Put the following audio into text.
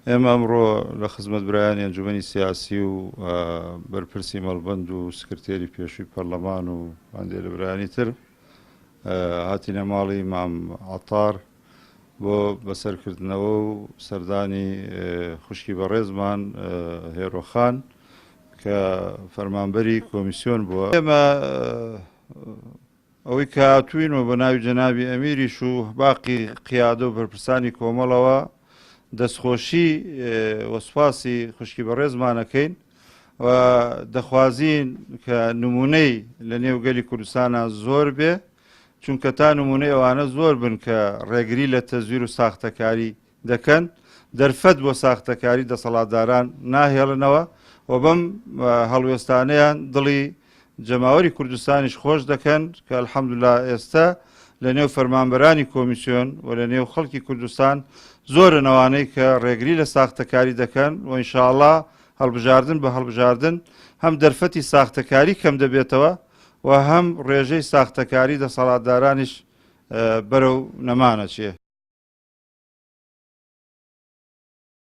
ئێمە ئەمڕۆ لە خزمەت برایانی ئەنجومەنی سیاسی و بەرپرسی مەڵبەند و سکرتێری پێشووی پەرلەمان و هەندێک لە برایانی تر هاتینە ماڵی مام عەتار بۆ بەسەرکردنەوە و سەردانی خوشکی بەڕێزمان هێرۆخان کە فەرمانبەری کۆمیسیۆن بووە. ئێمە ئەوەی کە هاتووینەوە بە ناوی جەنابی ئەمیریش و باقی قیادە و بەرپرسانی کۆمەڵەوە دەستخۆشی وەسپاسی خوشکی بەڕێزمانەکەین و دەخوازین کە نمونەی لە نێوگەلی کوردستانە زۆر بێ، چونکە تا نمونەی ئەوانە زۆر بن کە ڕێگری لە تەزویر و ساختەکاری دەکەن، دەرفەت بۆ ساختەکاری دەسەڵاتداران ناهێڵنەوە و بەم هەڵوێستانەیان دڵی جەماوەری کوردستانیش خۆش دەکەن کە ئەلحەمدولیلا ئێستا لە نێو فەرمانبەرانی کۆمیسیۆن و لە نێو خەڵکی کوردستان زۆرن ئەوانەی کە ڕێگری لە ساختەکاری دەکەن و ئینشاءڵڵا هەڵبژاردن بە هەڵبژاردن هەم دەرفەتی ساختەکاری کەم دەبێتەوە و هەم ڕێژەی ساختەکاری دەسەڵاتدارانیش بەرەو نەمانەچێ.